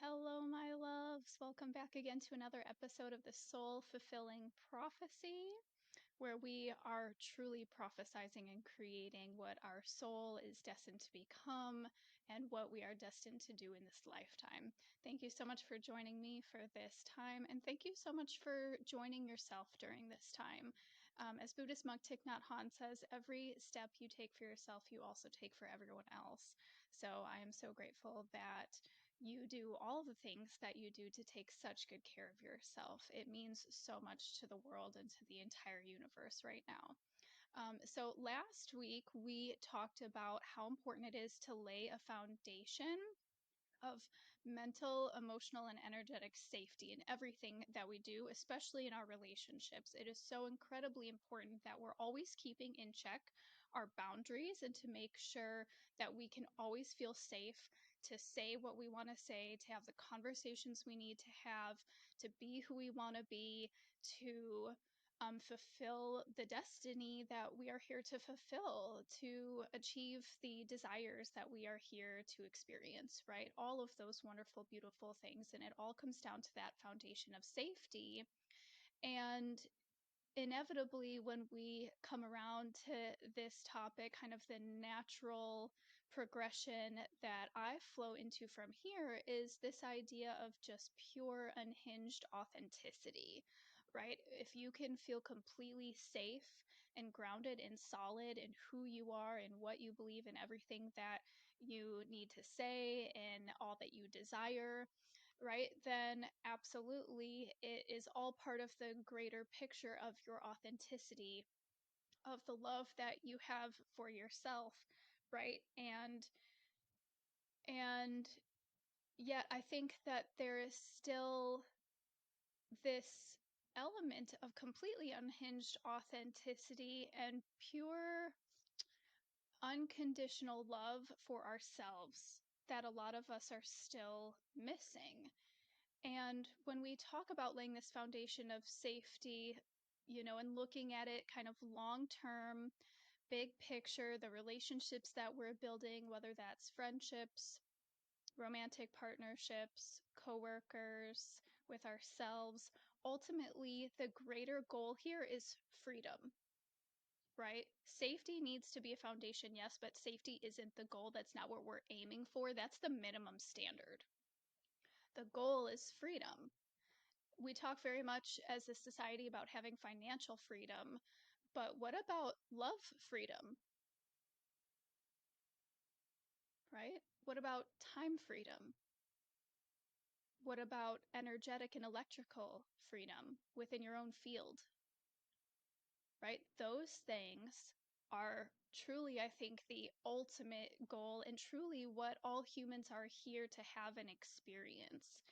Hello, my loves. Welcome back again to another episode of the Soul Fulfilling Prophecy, where we are truly prophesizing and creating what our soul is destined to become and what we are destined to do in this lifetime. Thank you so much for joining me for this time, and thank you so much for joining yourself during this time. As Buddhist monk Thich Nhat Hanh says, every step you take for yourself, you also take for everyone else. So I am so grateful that you do all the things that you do to take such good care of yourself. It means so much to the world and to the entire universe right now. So last week we talked about how important it is to lay a foundation of mental, emotional, and energetic safety in everything that we do, especially in our relationships. It is so incredibly important that we're always keeping in check our boundaries and to make sure that we can always feel safe to say what we want to say, to have the conversations we need to have, to be who we want to be, to fulfill the destiny that we are here to fulfill, to achieve the desires that we are here to experience, right? All of those wonderful, beautiful things. And it all comes down to that foundation of safety. And inevitably, when we come around to this topic, kind of the natural progression that I flow into from here is this idea of just pure, unhinged authenticity, right? If you can feel completely safe and grounded and solid in who you are and what you believe in everything that you need to say and all that you desire, right, then absolutely it is all part of the greater picture of your authenticity, of the love that you have for yourself, right? And yet I think that there is still this element of completely unhinged authenticity and pure unconditional love for ourselves that a lot of us are still missing. And when we talk about laying this foundation of safety, and looking at it kind of long term, big picture, the relationships that we're building, whether that's friendships, romantic partnerships, coworkers, with ourselves, ultimately, the greater goal here is freedom. Right? Safety needs to be a foundation, yes, but safety isn't the goal. That's not what we're aiming for. That's the minimum standard. The goal is freedom. We talk very much as a society about having financial freedom, but what about love freedom, right? What about time freedom? What about energetic and electrical freedom within your own field, right? Those things are truly, I think, the ultimate goal and truly what all humans are here to have and experience.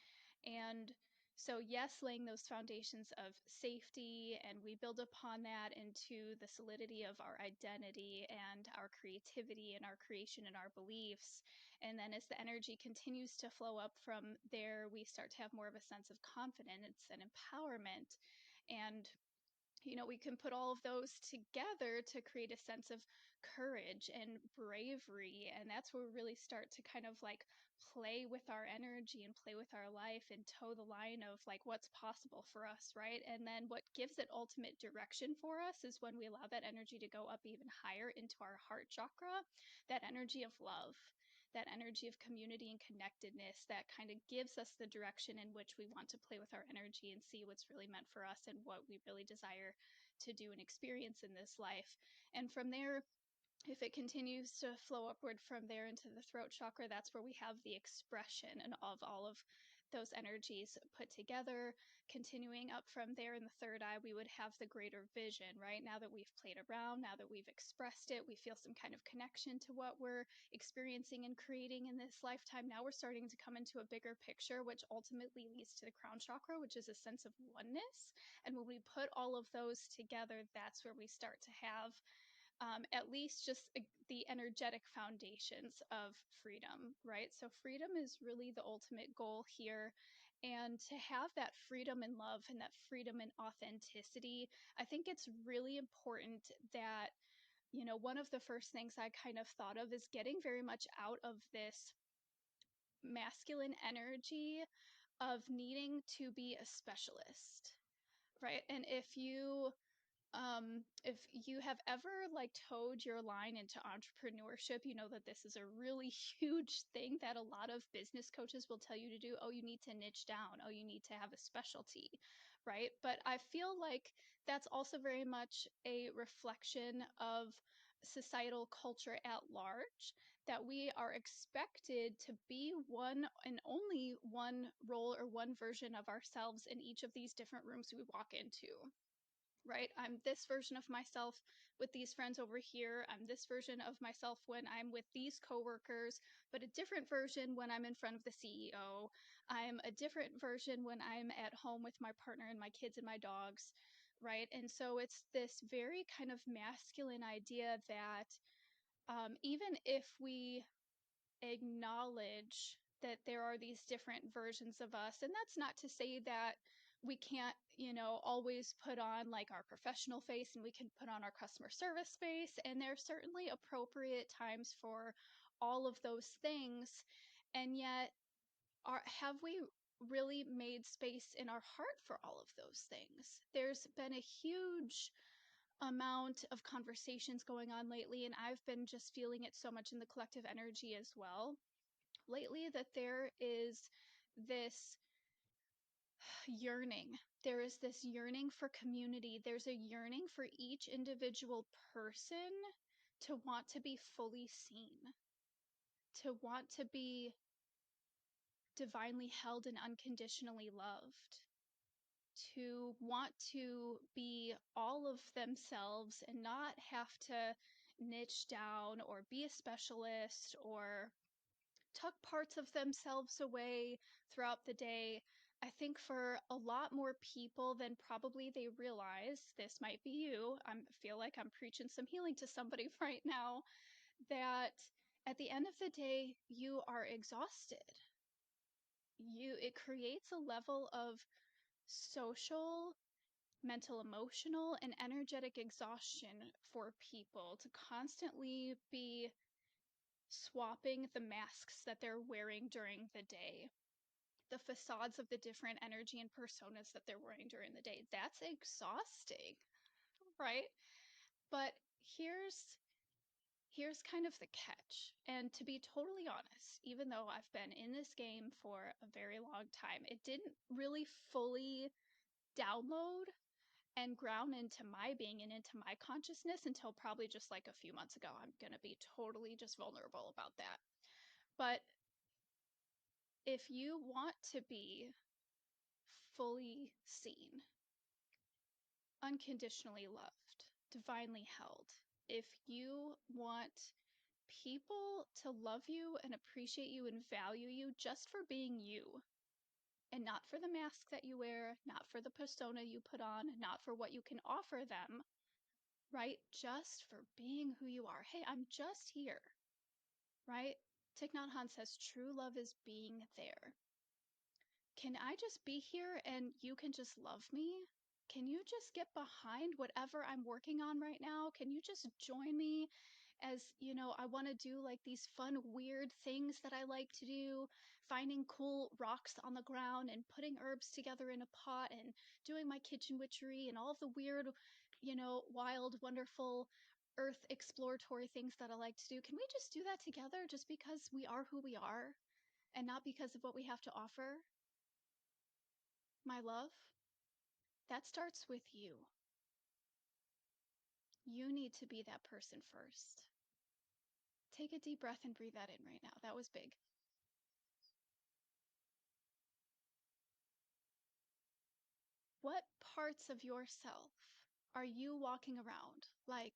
And so, yes, laying those foundations of safety, and we build upon that into the solidity of our identity and our creativity and our creation and our beliefs. And then, as the energy continues to flow up from there, we start to have more of a sense of confidence and empowerment. And we can put all of those together to create a sense of courage and bravery. And that's where we really start to kind of like play with our energy and play with our life and toe the line of like what's possible for us, right? And then what gives it ultimate direction for us is when we allow that energy to go up even higher into our heart chakra, that energy of love, that energy of community and connectedness that kind of gives us the direction in which we want to play with our energy and see what's really meant for us and what we really desire to do and experience in this life. And from there, if it continues to flow upward from there into the throat chakra, that's where we have the expression and of all of those energies put together. Continuing up from there in the third eye, we would have the greater vision, right? Now that we've played around, now that we've expressed it, we feel some kind of connection to what we're experiencing and creating in this lifetime. Now we're starting to come into a bigger picture, which ultimately leads to the crown chakra, which is a sense of oneness. And when we put all of those together, that's where we start to have at least just the energetic foundations of freedom, right? So, freedom is really the ultimate goal here. And to have that freedom and love and that freedom and authenticity, I think it's really important that, one of the first things I kind of thought of is getting very much out of this masculine energy of needing to be a specialist, right? And if you have ever like towed your line into entrepreneurship, you know that this is a really huge thing that a lot of business coaches will tell you to do. Oh, you need to niche down. Oh, you need to have a specialty, right? But I feel like that's also very much a reflection of societal culture at large, that we are expected to be one and only one role or one version of ourselves in each of these different rooms we walk into, right? I'm this version of myself with these friends over here. I'm this version of myself when I'm with these coworkers, but a different version when I'm in front of the CEO. I'm a different version when I'm at home with my partner and my kids and my dogs, right? And so it's this very kind of masculine idea that even if we acknowledge that there are these different versions of us, and that's not to say that we can't, always put on like our professional face, and we can put on our customer service face, and there's certainly appropriate times for all of those things. And yet, have we really made space in our heart for all of those things? There's been a huge amount of conversations going on lately, and I've been just feeling it so much in the collective energy as well lately, that there is this yearning. There is this yearning for community. There's a yearning for each individual person to want to be fully seen, to want to be divinely held and unconditionally loved, to want to be all of themselves and not have to niche down or be a specialist or tuck parts of themselves away throughout the day. I think for a lot more people than probably they realize, this might be you, I feel like I'm preaching some healing to somebody right now, that at the end of the day, you are exhausted. It creates a level of social, mental, emotional, and energetic exhaustion for people to constantly be swapping the masks that they're wearing during the day, the facades of the different energy and personas that they're wearing during the day. That's exhausting, right? But here's kind of the catch. And to be totally honest, even though I've been in this game for a very long time, it didn't really fully download and ground into my being and into my consciousness until probably just like a few months ago. I'm going to be totally just vulnerable about that. But if you want to be fully seen, unconditionally loved, divinely held, if you want people to love you and appreciate you and value you just for being you, and not for the mask that you wear, not for the persona you put on, not for what you can offer them, right? Just for being who you are. Hey, I'm just here, right? Thich Nhat Hanh says true love is being there. Can I just be here and you can just love me? Can you just get behind whatever I'm working on right now? Can you just join me as, I want to do like these fun, weird things that I like to do, finding cool rocks on the ground and putting herbs together in a pot and doing my kitchen witchery and all of the weird, wild, wonderful earth exploratory things that I like to do. Can we just do that together just because we are who we are and not because of what we have to offer? My love, that starts with you. You need to be that person first. Take a deep breath and breathe that in right now. That was big. What parts of yourself are you walking around like,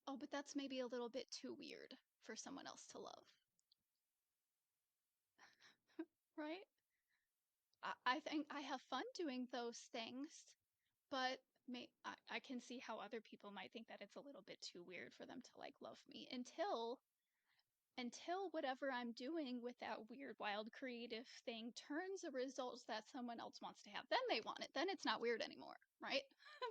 oh, but that's maybe a little bit too weird for someone else to love, right? I think I have fun doing those things, but I can see how other people might think that it's a little bit too weird for them to like love me until whatever I'm doing with that weird, wild, creative thing turns a result that someone else wants to have. Then they want it. Then it's not weird anymore, right?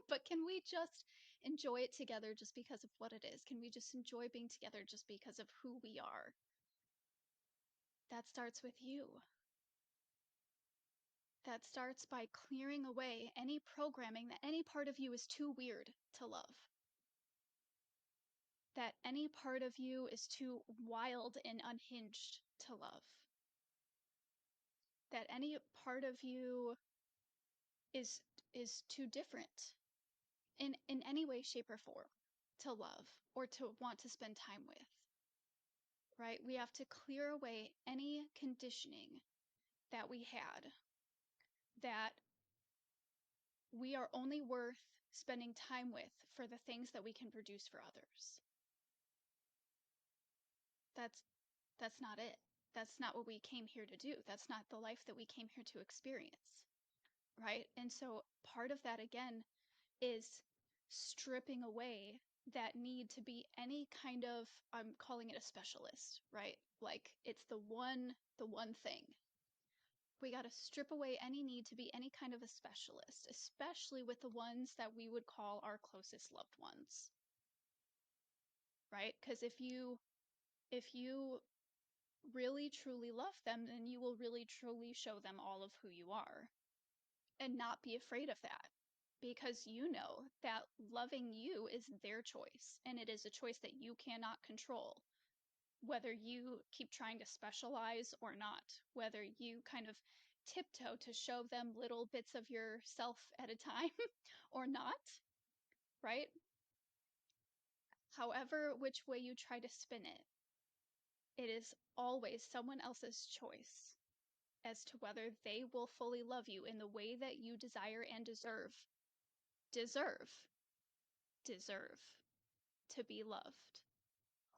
But can we just enjoy it together just because of what it is? Can we just enjoy being together just because of who we are? That starts with you. That starts by clearing away any programming that any part of you is too weird to love. That any part of you is too wild and unhinged to love. That any part of you is too different in any way, shape, or form to love or to want to spend time with. Right? We have to clear away any conditioning that we had that we are only worth spending time with for the things that we can produce for others. That's that's not it. That's not what we came here to do. That's not the life that we came here to experience. Right? And so part of that again is stripping away that need to be any kind of, I'm calling it a specialist, right? Like it's the one thing. We got to strip away any need to be any kind of a specialist, especially with the ones that we would call our closest loved ones. Right? Because if you really truly love them, then you will really truly show them all of who you are and not be afraid of that, because you know that loving you is their choice and it is a choice that you cannot control, whether you keep trying to specialize or not, whether you kind of tiptoe to show them little bits of yourself at a time or not, right? However, which way you try to spin it, it is always someone else's choice as to whether they will fully love you in the way that you desire and deserve. Deserve. Deserve to be loved,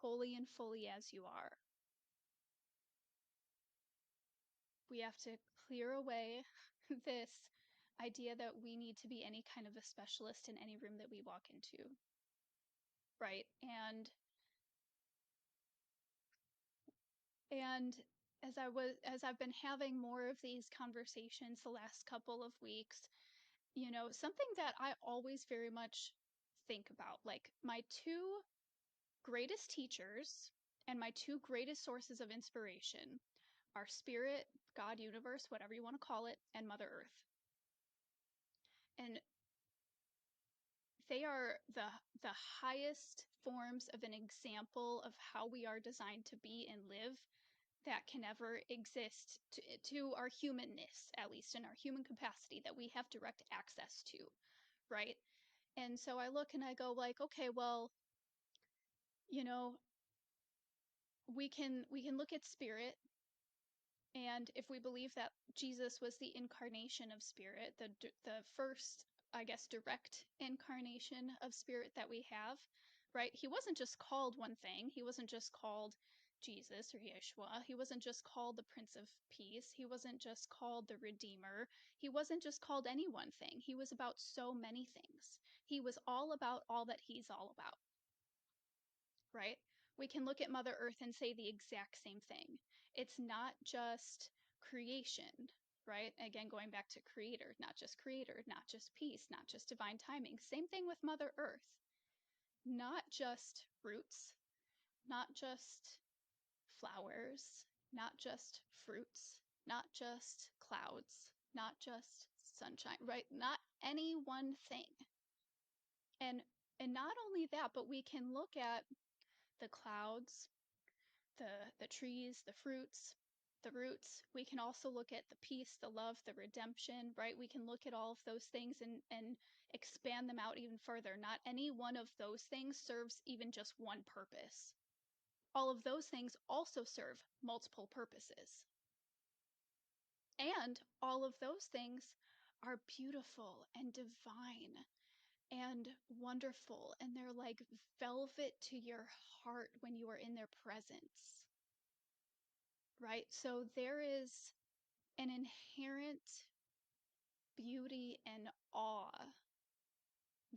wholly and fully as you are. We have to clear away this idea that we need to be any kind of a specialist in any room that we walk into. Right? And as I've been having more of these conversations the last couple of weeks, something that I always very much think about, like my two greatest teachers and my two greatest sources of inspiration are spirit, God, universe, whatever you want to call it, and Mother Earth. And they are the highest forms of an example of how we are designed to be and live that can ever exist to our humanness, at least in our human capacity that we have direct access to, right? And so I look and I go like, okay, well, you know, we can look at spirit. And if we believe that Jesus was the incarnation of spirit, the first, I guess, direct incarnation of spirit that we have, right? He wasn't just called one thing. He wasn't just called Jesus or Yeshua. He wasn't just called the Prince of Peace. He wasn't just called the Redeemer. He wasn't just called any one thing. He was about so many things. He was all about all that he's all about, right? We can look at Mother Earth and say the exact same thing. It's not just creation, right? Again, going back to creator, not just peace, not just divine timing. Same thing with Mother Earth. Not just roots, not just flowers, not just fruits, not just clouds, not just sunshine, right? Not any one thing. And not only that, but we can look at the clouds, the trees, the fruits, the roots. We can also look at the peace, the love, the redemption, right? We can look at all of those things and expand them out even further. Not any one of those things serves even just one purpose. All of those things also serve multiple purposes. And all of those things are beautiful and divine and wonderful. And they're like velvet to your heart when you are in their presence. Right? So there is an inherent beauty and awe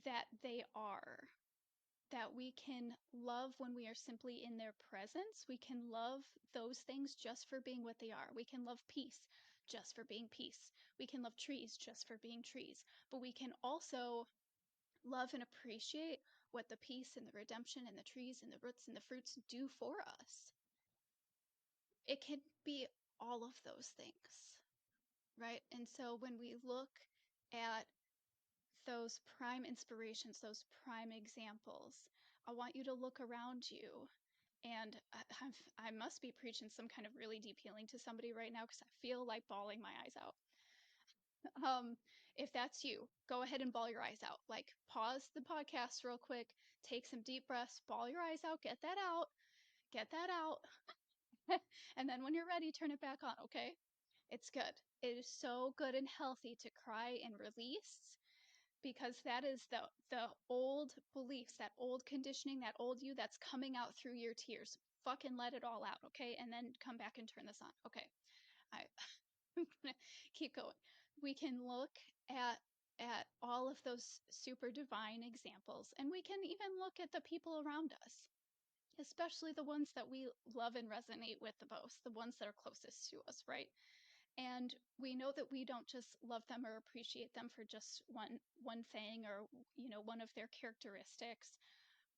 that they are, that we can love when we are simply in their presence. We can love those things just for being what they are. We can love peace just for being peace. We can love trees just for being trees. But we can also love and appreciate what the peace and the redemption and the trees and the roots and the fruits do for us. It can be all of those things, right? And so when we look at those prime inspirations, those prime examples, I want you to look around you. And I must be preaching some kind of really deep healing to somebody right now because I feel like bawling my eyes out. If that's you, go ahead and bawl your eyes out. Like, pause the podcast real quick, take some deep breaths, bawl your eyes out, get that out, get that out. And then when you're ready, turn it back on, okay? It's good. It is so good and healthy to cry and release because that is the old beliefs, that old conditioning, that old you that's coming out through your tears. Fucking let it all out, okay? And then come back and turn this on. Okay. I'm gonna keep going. We can look at all of those super divine examples, and we can even look at the people around us, especially the ones that we love and resonate with the most, the ones that are closest to us, right? And we know that we don't just love them or appreciate them for just one thing or one of their characteristics.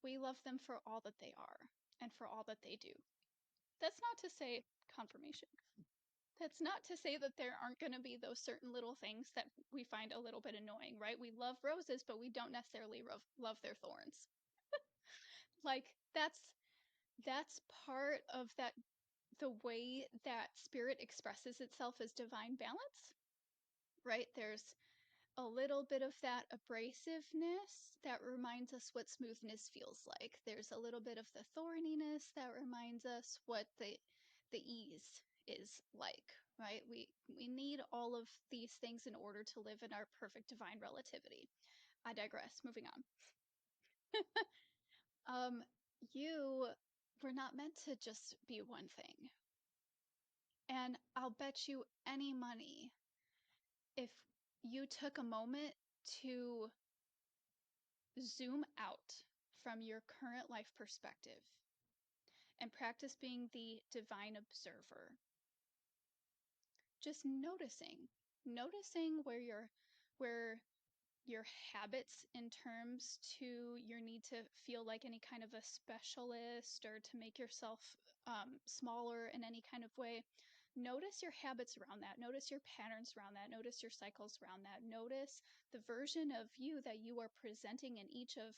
We love them for all that they are and for all that they do. That's not to say confirmation. That's not to say that there aren't going to be those certain little things that we find a little bit annoying, right? We love roses, but we don't necessarily love their thorns. Like that's part of that, the way that spirit expresses itself as divine balance, right? There's a little bit of that abrasiveness that reminds us what smoothness feels like. There's a little bit of the thorniness that reminds us what the ease is like, right? We need all of these things in order to live in our perfect divine relativity. I digress. Moving on. Um, you were not meant to just be one thing. And I'll bet you any money if you took a moment to zoom out from your current life perspective and practice being the divine observer. Just noticing where your habits in terms to your need to feel like any kind of a specialist or to make yourself smaller in any kind of way. Notice your habits around that. Notice your patterns around that. Notice your cycles around that. Notice the version of you that you are presenting in each of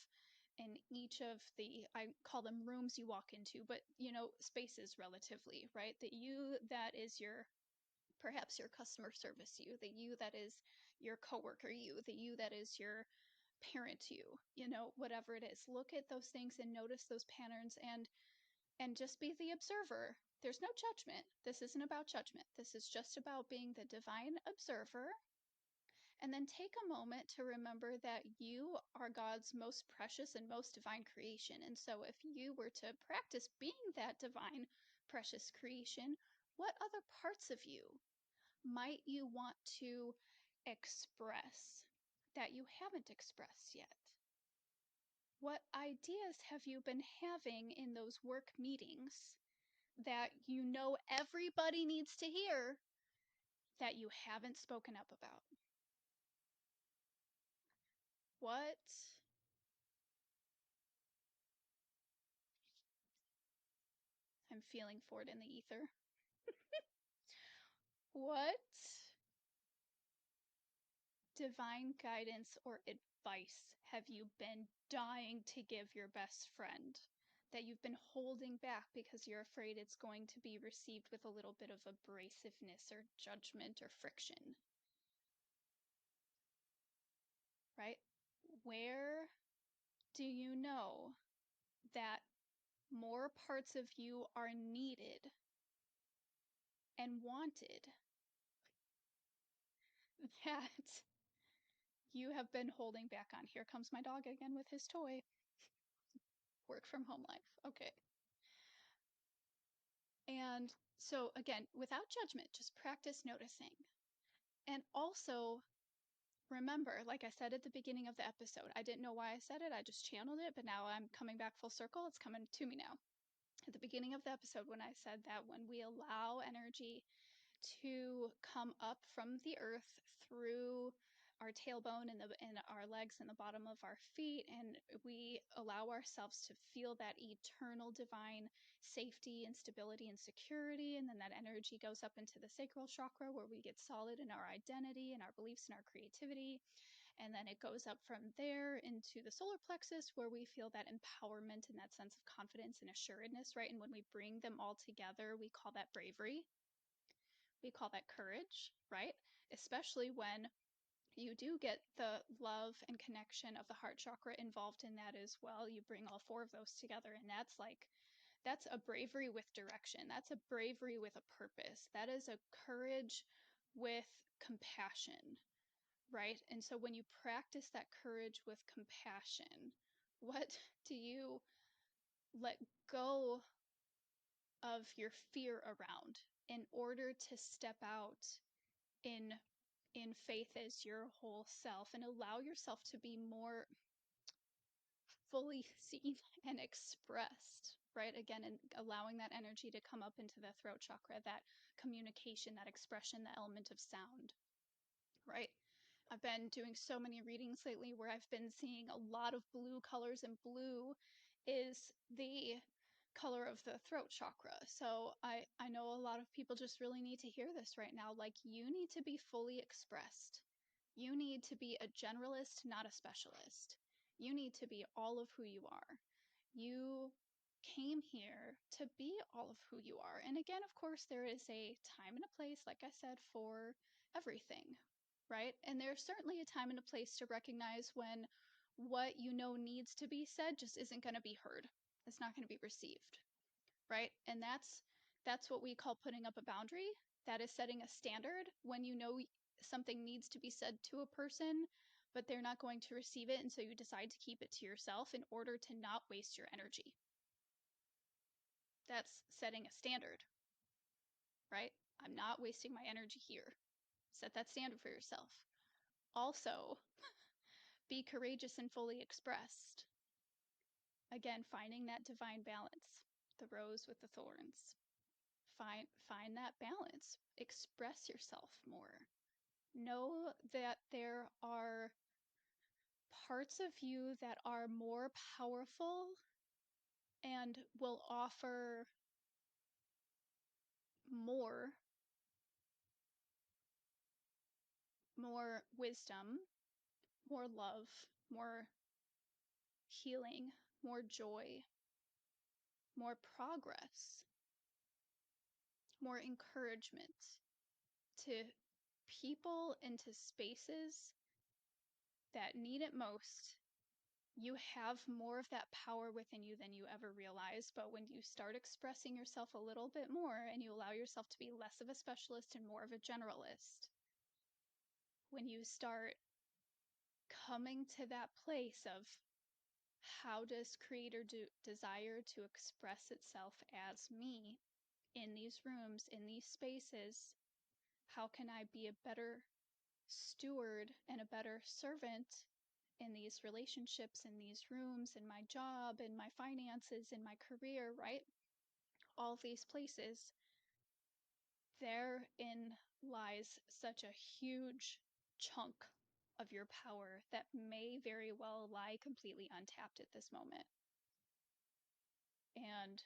the, I call them rooms you walk into, but spaces relatively, right? That you that is your, perhaps your customer service you, the you that is your coworker you, the you that is your parent you, whatever it is. Look at those things and notice those patterns and just be the observer. There's no judgment. This isn't about judgment. This is just about being the divine observer. And then take a moment to remember that you are God's most precious and most divine creation. And so if you were to practice being that divine, precious creation, what other parts of you might you want to express that you haven't expressed yet? What ideas have you been having in those work meetings that everybody needs to hear that you haven't spoken up about? What? I'm feeling for it in the ether. What divine guidance or advice have you been dying to give your best friend that you've been holding back because you're afraid it's going to be received with a little bit of abrasiveness or judgment or friction? Right? Where do you know that more parts of you are needed and wanted that you have been holding back on? Here comes my dog again with his toy. Work from home life. Okay. And so, again, without judgment, just practice noticing. And also remember, like I said at the beginning of the episode, I didn't know why I said it, I just channeled it, but now I'm coming back full circle. It's coming to me now. At the beginning of the episode, when I said that when we allow energy to come up from the earth through our tailbone and our legs and the bottom of our feet, and we allow ourselves to feel that eternal divine safety and stability and security. And then that energy goes up into the sacral chakra where we get solid in our identity and our beliefs and our creativity. And then it goes up from there into the solar plexus where we feel that empowerment and that sense of confidence and assuredness, right? And when we bring them all together, we call that bravery. We call that courage, right? Especially when you do get the love and connection of the heart chakra involved in that as well. You bring all four of those together, and that's a bravery with direction. That's a bravery with a purpose. That is a courage with compassion, right? And so when you practice that courage with compassion, what do you let go of your fear around in order to step out in faith as your whole self and allow yourself to be more fully seen and expressed, right? Again, and allowing that energy to come up into the throat chakra, that communication, that expression, the element of sound, right? I've been doing so many readings lately where I've been seeing a lot of blue colors, and blue is the color of the throat chakra. So I know a lot of people just really need to hear this right now. Like, you need to be fully expressed. You need to be a generalist, not a specialist. You need to be all of who you are. You came here to be all of who you are. And again, of course, there is a time and a place, like I said, for everything, right? And there's certainly a time and a place to recognize when what you know needs to be said just isn't going to be heard. It's not going to be received, right? And that's what we call putting up a boundary. That is setting a standard when you know something needs to be said to a person, but they're not going to receive it, and so you decide to keep it to yourself in order to not waste your energy. That's setting a standard, right? I'm not wasting my energy here. Set that standard for yourself. Also, be courageous and fully expressed. Again, finding that divine balance, the rose with the thorns. Find that balance. Express yourself more. Know that there are parts of you that are more powerful and will offer more wisdom, more love, more healing, more joy, more progress, more encouragement to people and to spaces that need it most. You have more of that power within you than you ever realize. But when you start expressing yourself a little bit more and you allow yourself to be less of a specialist and more of a generalist, when you start coming to that place of how does creator desire to express itself as me in these rooms, in these spaces, how can I be a better steward and a better servant in these relationships, in these rooms, in my job, in my finances, in my career, right? All these places, therein lies such a huge chunk of your power that may very well lie completely untapped at this moment. And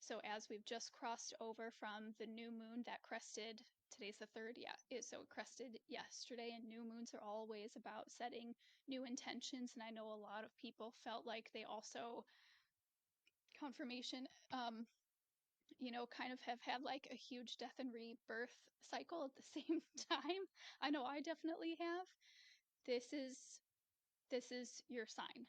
so as we've just crossed over from the new moon that crested, today's the third, yeah, so it crested yesterday, and new moons are always about setting new intentions. And I know a lot of people felt like they also, confirmation, kind of have had like a huge death and rebirth cycle at the same time. I know I definitely have. This is your sign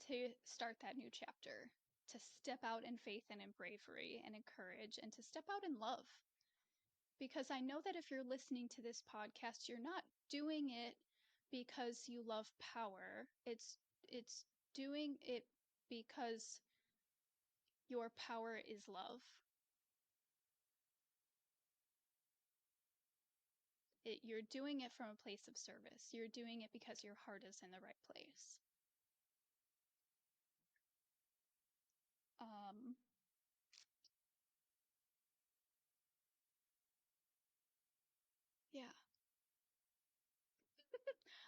to start that new chapter, to step out in faith and in bravery and in courage, and to step out in love. Because I know that if you're listening to this podcast, you're not doing it because you love power. It's doing it because your power is love. You're doing it from a place of service. You're doing it because your heart is in the right place. Um, yeah.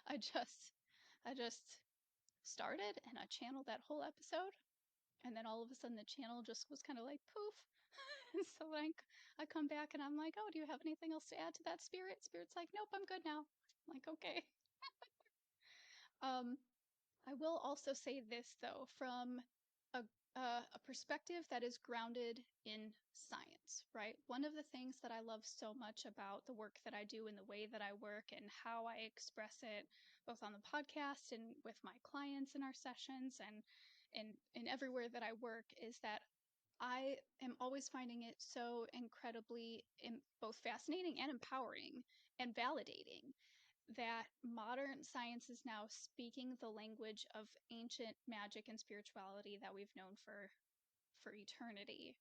I just started and I channeled that whole episode, and then all of a sudden the channel just was kind of like poof. And so like I come back and I'm like, "Oh, do you have anything else to add to that, Spirit?" Spirit's like, "Nope, I'm good now." I'm like, "Okay." Um, I will also say this though, from a a perspective that is grounded in science, right? One of the things that I love so much about the work that I do and the way that I work and how I express it, both on the podcast and with my clients in our sessions and everywhere that I work, is that I am always finding it so incredibly both fascinating and empowering and validating that modern science is now speaking the language of ancient magic and spirituality that we've known for eternity,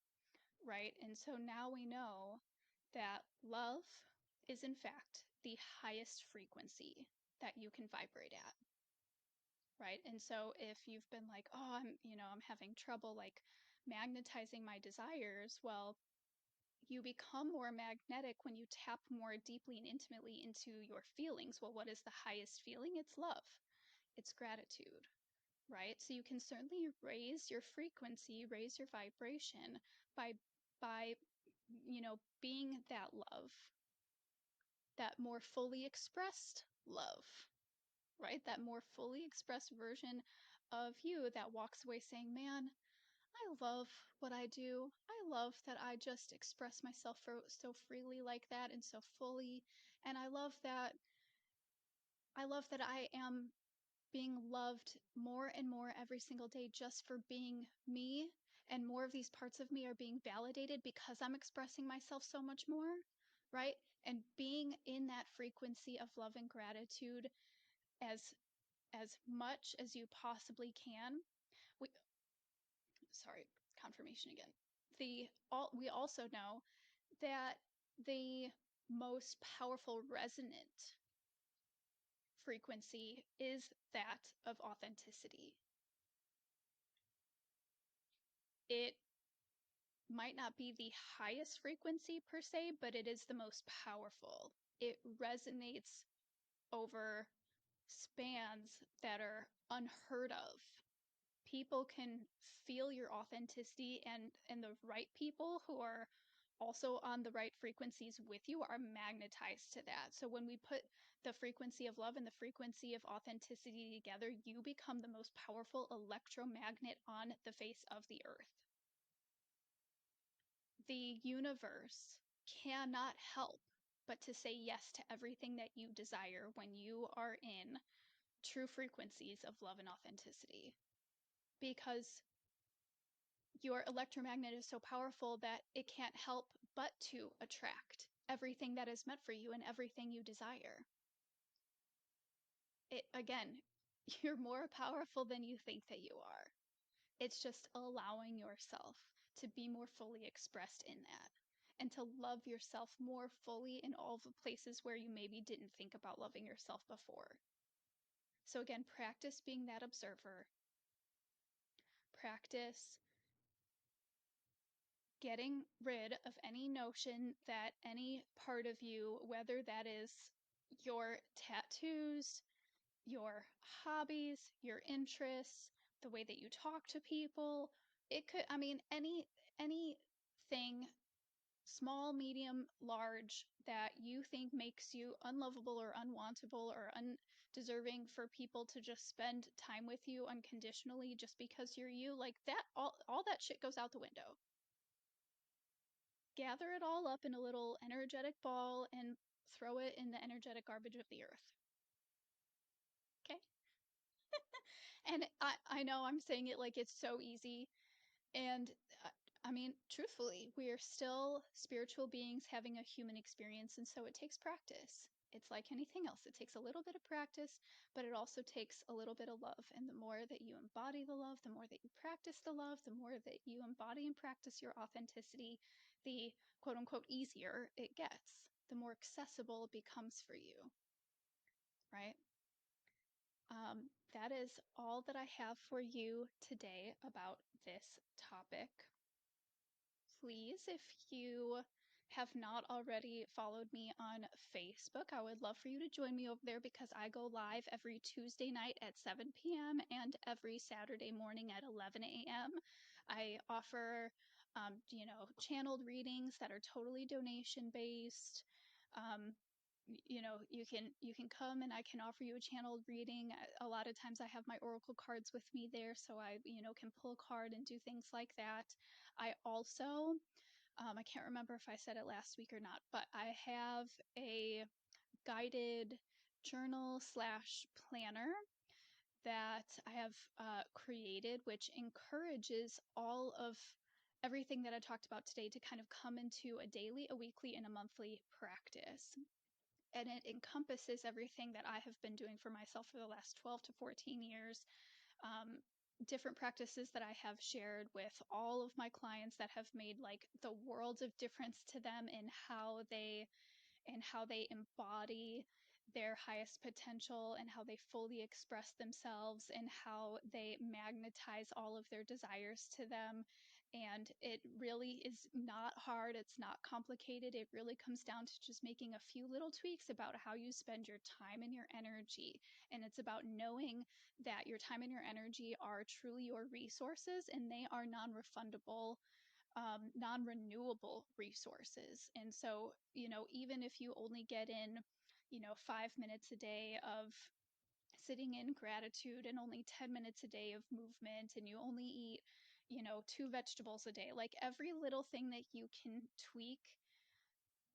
right? And so now we know that love is in fact the highest frequency that you can vibrate at, right? And so if you've been like, "Oh, I'm having trouble like magnetizing my desires," well, you become more magnetic when you tap more deeply and intimately into your feelings. Well, what is the highest feeling? It's love, it's gratitude, right? So you can certainly raise your frequency, raise your vibration by being that love, that more fully expressed love, right? That more fully expressed version of you that walks away saying, "Man, I love what I do. I love that I just express myself so freely like that and so fully. And I love that I am being loved more and more every single day just for being me. And more of these parts of me are being validated because I'm expressing myself so much more." Right? And being in that frequency of love and gratitude as as much as you possibly can. We sorry, confirmation again. We also know that the most powerful resonant frequency is that of authenticity. It might not be the highest frequency per se, but it is the most powerful. It resonates over spans that are unheard of. People can feel your authenticity, and the right people who are also on the right frequencies with you are magnetized to that. So when we put the frequency of love and the frequency of authenticity together, you become the most powerful electromagnet on the face of the earth. The universe cannot help but to say yes to everything that you desire when you are in true frequencies of love and authenticity, because your electromagnet is so powerful that it can't help but to attract everything that is meant for you and everything you desire. It again, you're more powerful than you think that you are. It's just allowing yourself to be more fully expressed in that and to love yourself more fully in all the places where you maybe didn't think about loving yourself before. So again, practice being that observer. Practice getting rid of any notion that any part of you, whether that is your tattoos, your hobbies, your interests, the way that you talk to people, it could, I mean, anything, small, medium, large, that you think makes you unlovable or unwantable or undeserving for people to just spend time with you unconditionally just because you're you, like that, all that shit goes out the window. Gather it all up in a little energetic ball and throw it in the energetic garbage of the earth. Okay? And I know I'm saying it like it's so easy. And I mean, truthfully, we are still spiritual beings having a human experience. And so it takes practice. It's like anything else. It takes a little bit of practice, but it also takes a little bit of love. And the more that you embody the love, the more that you practice the love, the more that you embody and practice your authenticity, the quote unquote easier it gets, the more accessible it becomes for you, right? That is all that I have for you today about this topic. Please, if you have not already followed me on Facebook, I would love for you to join me over there because I go live every Tuesday night at 7 p.m. and every Saturday morning at 11 a.m. I offer, channeled readings that are totally donation based. Um, you can come and I can offer you a channeled reading. A lot of times I have my oracle cards with me there, so I can pull a card and do things like that. I also I can't remember if I said it last week or not, but I have a guided journal slash planner that I have created, which encourages all of everything that I talked about today to kind of come into a daily, a weekly, and a monthly practice. And it encompasses everything that I have been doing for myself for the last 12 to 14 years, um, different practices that I have shared with all of my clients that have made like the world of difference to them in how they embody their highest potential and how they fully express themselves and how they magnetize all of their desires to them. And it really is not hard, it's not complicated. It really comes down to just making a few little tweaks about how you spend your time and your energy. And it's about knowing that your time and your energy are truly your resources and they are non-refundable, non-renewable resources. And so, even if you only get in, 5 minutes a day of sitting in gratitude and only 10 minutes a day of movement, and you only eat, two vegetables a day, like every little thing that you can tweak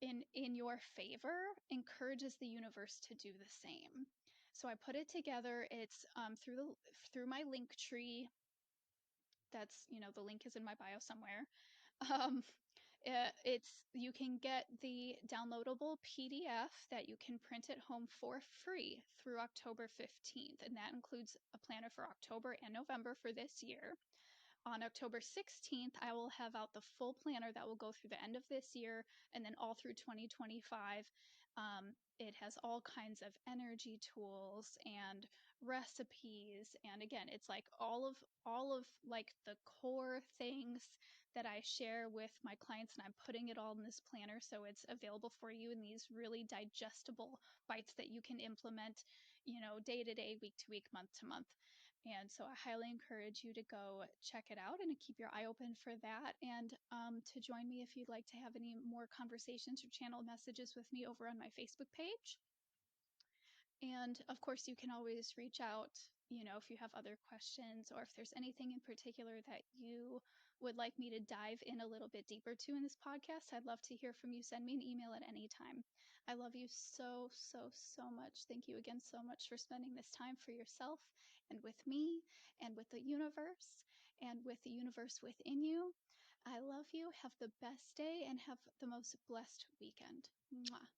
in your favor encourages the universe to do the same. So I put it together. It's through my link tree. That's, the link is in my bio somewhere. Um, it's you can get the downloadable PDF that you can print at home for free through October 15th, and that includes a planner for October and November for this year. On October 16th, I will have out the full planner that will go through the end of this year and then all through 2025. It has all kinds of energy tools and recipes, and again, it's like all of like the core things that I share with my clients, and I'm putting it all in this planner so it's available for you in these really digestible bites that you can implement, day to day, week to week, month to month. And so I highly encourage you to go check it out and keep your eye open for that. And to join me if you'd like to have any more conversations or channel messages with me over on my Facebook page. And of course, you can always reach out, if you have other questions or if there's anything in particular that you would like me to dive in a little bit deeper to in this podcast. I'd love to hear from you. Send me an email at any time. I love you so, so, so much. Thank you again so much for spending this time for yourself and with me and with the universe and with the universe within you. I love you. Have the best day and have the most blessed weekend. Mwah.